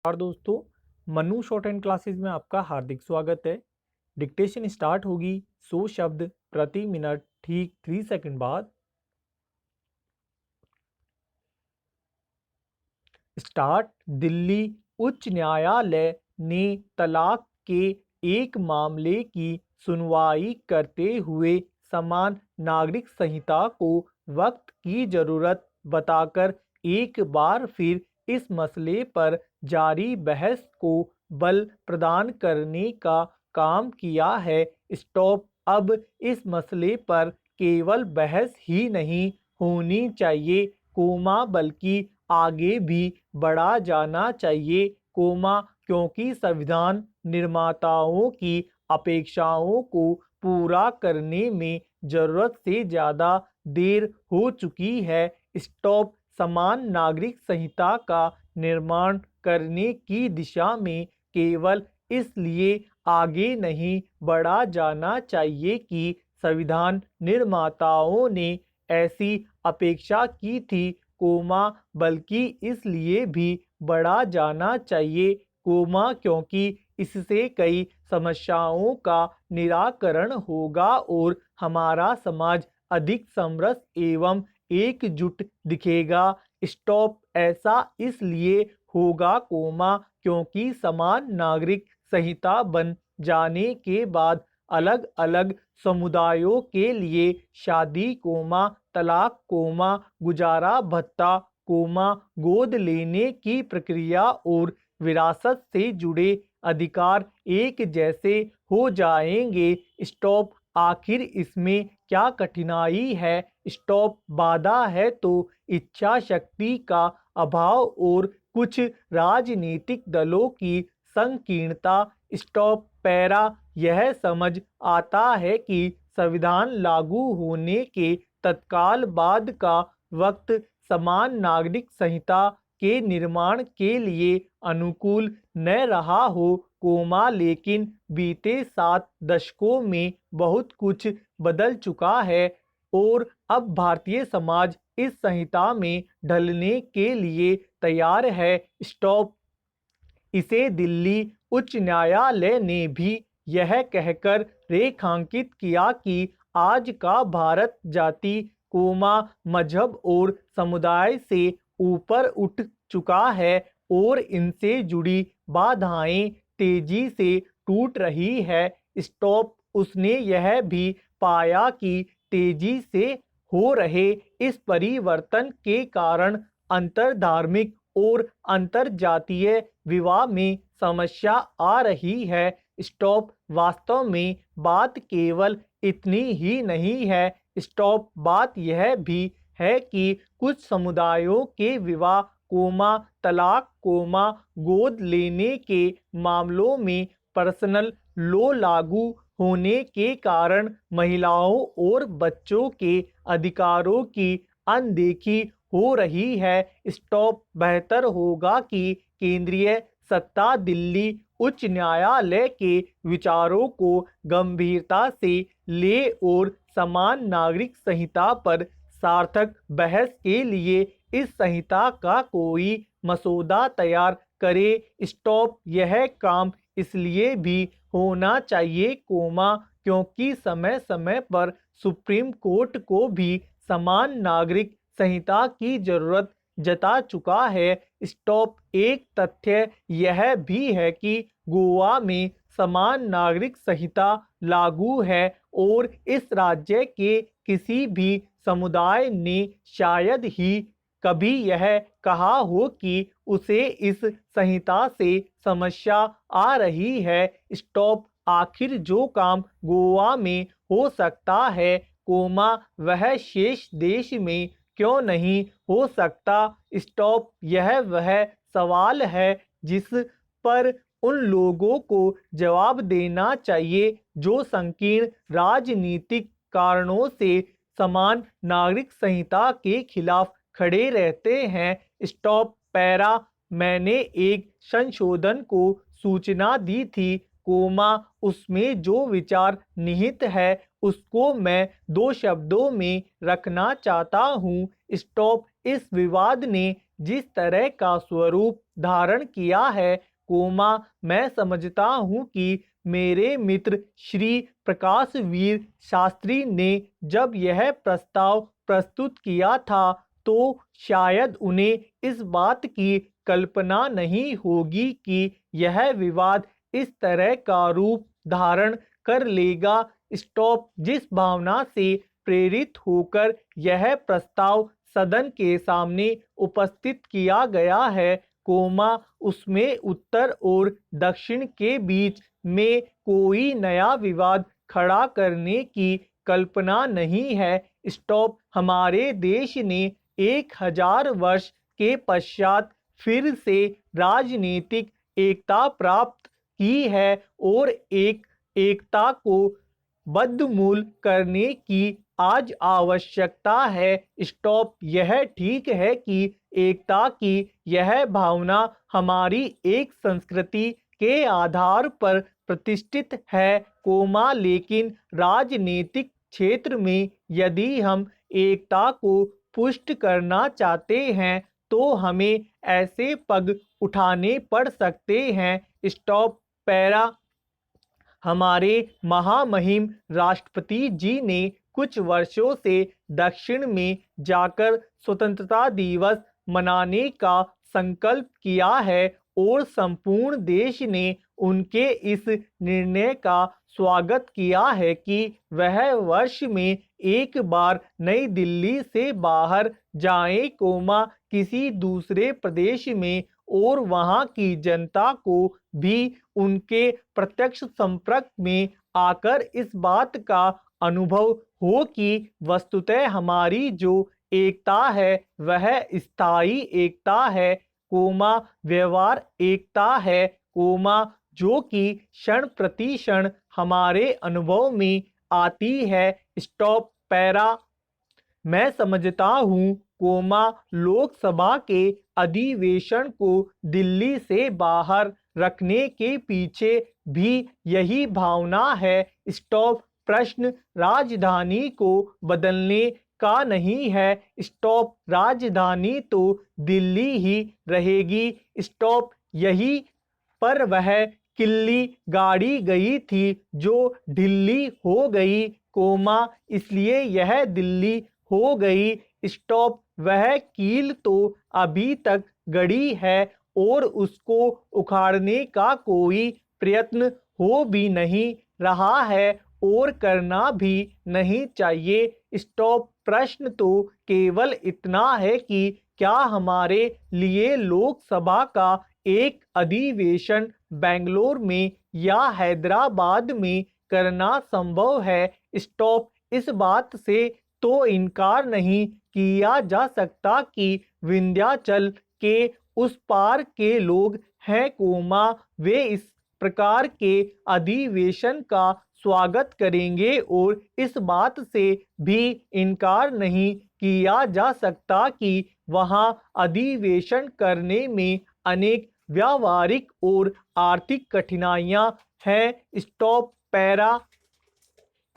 और दोस्तों, Manu short and classes में आपका हार्दिक स्वागत है। डिक्टेशन स्टार्ट होगी 100 शब्द प्रति मिनट ठीक 3 सेकंड बाद। स्टार्ट। दिल्ली उच्च न्यायालय ने तलाक के एक मामले की सुनवाई करते हुए समान नागरिक संहिता को वक्त की जरूरत बताकर एक बार फिर इस मसले पर जारी बहस को बल प्रदान करने का काम किया है। स्टॉप। अब इस मसले पर केवल बहस ही नहीं होनी चाहिए बल्कि आगे भी बढ़ा जाना चाहिए क्योंकि संविधान निर्माताओं की अपेक्षाओं को पूरा करने में जरूरत से ज़्यादा देर हो चुकी है। स्टॉप। समान नागरिक संहिता का निर्माण करने की दिशा में केवल इसलिए आगे नहीं बढ़ा जाना चाहिए कि संविधान निर्माताओं ने ऐसी अपेक्षा की थी बल्कि इसलिए भी बढ़ा जाना चाहिए क्योंकि इससे कई समस्याओं का निराकरण होगा और हमारा समाज अधिक समरस एवं एकजुट दिखेगा। स्टॉप। ऐसा इसलिए होगा क्योंकि समान नागरिक संहिता बन जाने के बाद अलग अलग समुदायों के लिए शादी तलाक गुजारा भत्ता गोद लेने की प्रक्रिया और विरासत से जुड़े अधिकार एक जैसे हो जाएंगे। स्टॉप। आखिर इसमें क्या कठिनाई है? स्टॉप। बाधा है तो इच्छा शक्ति का अभाव और कुछ राजनीतिक दलों की संकीर्णता। स्टॉप। पैरा। यह समझ आता है कि संविधान लागू होने के तत्काल बाद का वक्त समान नागरिक संहिता के निर्माण के लिए अनुकूल न रहा हो लेकिन बीते 7 दशकों में बहुत कुछ बदल चुका है और अब भारतीय समाज इस संहिता में ढलने के लिए तैयार है। स्टॉप। इसे दिल्ली उच्च न्यायालय ने भी यह कहकर रेखांकित किया कि आज का भारत जाति मजहब और समुदाय से ऊपर उठ चुका है और इनसे जुड़ी बाधाएं तेजी से टूट रही है। स्टॉप। उसने यह भी पाया कि तेजी से हो रहे इस परिवर्तन के कारण अंतरधार्मिक और अंतरजातीय विवाह में समस्या आ रही है। स्टॉप। वास्तव में बात केवल इतनी ही नहीं है। स्टॉप। बात यह भी है कि कुछ समुदायों के विवाह तलाक गोद लेने के मामलों में पर्सनल लॉ लागू होने के कारण महिलाओं और बच्चों के अधिकारों की अनदेखी हो रही है। स्टॉप। बेहतर होगा कि केंद्रीय सत्ता दिल्ली उच्च न्यायालय के विचारों को गंभीरता से ले और समान नागरिक संहिता पर सार्थक बहस के लिए इस संहिता का कोई मसौदा तैयार करे। स्टॉप। यह काम इसलिए भी होना चाहिए क्योंकि समय समय पर सुप्रीम कोर्ट को भी समान नागरिक संहिता की जरूरत जता चुका है। स्टॉप। एक तथ्य यह भी है कि गोवा में समान नागरिक संहिता लागू है और इस राज्य के किसी भी समुदाय ने शायद ही कभी यह कहा हो कि उसे इस संहिता से समस्या आ रही है। स्टॉप। आखिर जो काम गोवा में हो सकता है वह शेष देश में क्यों नहीं हो सकता? स्टॉप। यह वह सवाल है जिस पर उन लोगों को जवाब देना चाहिए जो संकीर्ण राजनीतिक कारणों से समान नागरिक संहिता के खिलाफ खड़े रहते हैं। स्टॉप। पैरा। मैंने एक संशोधन को सूचना दी थी उसमें जो विचार निहित है उसको मैं 2 शब्दों में रखना चाहता हूँ। स्टॉप। इस विवाद ने जिस तरह का स्वरूप धारण किया है, मैं समझता हूँ कि मेरे मित्र श्री प्रकाशवीर शास्त्री ने जब यह प्रस्ताव प्रस्तुत किया था, तो शायद उन्हें इस बात की कल्पना नहीं होगी कि यह विवाद इस तरह का रूप धारण कर लेगा। स्टॉप जिस भावना से प्रेरित होकर यह प्रस्ताव सदन के सामने उपस्थित किया गया है, उसमें उत्तर और दक्षिण के बीच में कोई नया विवाद खड़ा करने की कल्पना नहीं है। स्टॉप हमारे देश ने 1000 वर्ष के पश्चात फिर से राजनीतिक एकता प्राप्त की है और एकता को बदमूल करने की आज आवश्यकता है। स्टॉप यह ठीक है कि एकता की यह भावना हमारी एक संस्कृति के आधार पर प्रतिष्ठित है, लेकिन राजनीतिक क्षेत्र में यदि हम एकता को पुष्ट करना चाहते हैं, तो हमें ऐसे पग उठाने पड़ सकते हैं। स्टॉप पैरा हमारे महामहिम राष्ट्रपति जी ने कुछ वर्षों से दक्षिण में जाकर स्वतंत्रता दिवस मनाने का संकल्प किया है और संपूर्ण देश ने उनके इस निर्णय का स्वागत किया है कि वह वर्ष में एक बार नई दिल्ली से बाहर जाएं, किसी दूसरे प्रदेश में, और वहां की जनता को भी उनके प्रत्यक्ष संपर्क में आकर इस बात का अनुभव हो कि वस्तुतः हमारी जो एकता है वह स्थायी एकता है, व्यवहार एकता है, जो कि क्षण प्रति क्षण हमारे अनुभव में आती है। स्टॉप पैरा मैं समझता हूँ, लोकसभा के अधिवेशन को दिल्ली से बाहर रखने के पीछे भी यही भावना है। स्टॉप प्रश्न राजधानी को बदलने का नहीं है। स्टॉप राजधानी तो दिल्ली ही रहेगी। स्टॉप यही पर वह किल्ली गाड़ी गई थी जो ढिल्ली हो गई, इसलिए यह दिल्ली हो गई। स्टॉप वह कील तो अभी तक गड़ी है और उसको उखाड़ने का कोई प्रयत्न हो भी नहीं रहा है और करना भी नहीं चाहिए। स्टॉप प्रश्न तो केवल इतना है कि क्या हमारे लिए लोकसभा का एक अधिवेशन बेंगलोर में या हैदराबाद में करना संभव है। स्टॉप इस बात से तो इनकार नहीं किया जा सकता कि विंध्याचल के उस पार के लोग हैं, वे इस प्रकार के अधिवेशन का स्वागत करेंगे, और इस बात से भी इनकार नहीं किया जा सकता कि वहां अधिवेशन करने में अनेक व्यावहारिक और आर्थिक कठिनाइयां हैं। स्टॉप पैरा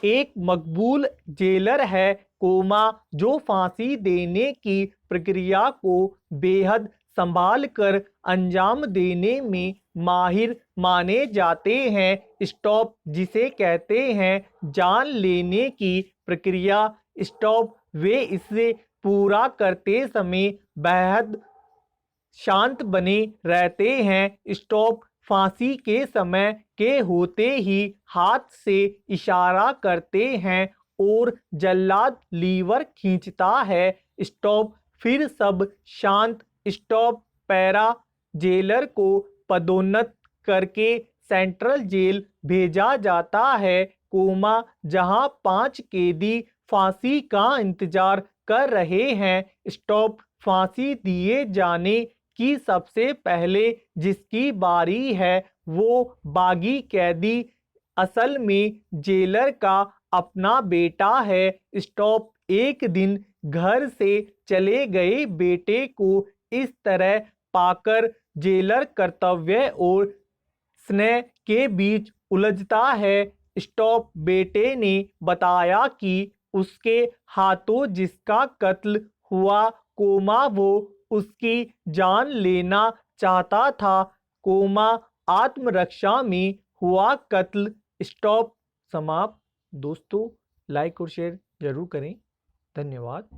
एक मकबूल जेलर है, जो फांसी देने की प्रक्रिया को बेहद संभाल कर अंजाम देने में माहिर माने जाते हैं। स्टॉप जिसे कहते हैं जान लेने की प्रक्रिया। स्टॉप वे इसे पूरा करते समय बेहद शांत बने रहते हैं। स्टॉप फांसी के समय के होते ही हाथ से इशारा करते हैं और जल्लाद लीवर खींचता है। स्टॉप फिर सब शांत। स्टॉप पैरा जेलर को पदोन्नत करके सेंट्रल जेल भेजा जाता है, जहां 5 कैदी फांसी का इंतजार कर रहे हैं। स्टॉप फांसी दिए जाने की सबसे पहले जिसकी बारी है वो बागी कैदी असल में जेलर का अपना बेटा है। स्टॉप एक दिन घर से चले गए बेटे को इस तरह पाकर जेलर कर्तव्य और स्नेह के बीच उलझता है। स्टॉप बेटे ने बताया कि उसके हाथों जिसका कत्ल हुआ, वो उसकी जान लेना चाहता था। कोमा आत्मरक्षा में हुआ कत्ल। स्टॉप समाप्त। दोस्तों लाइक और शेयर जरूर करें। धन्यवाद।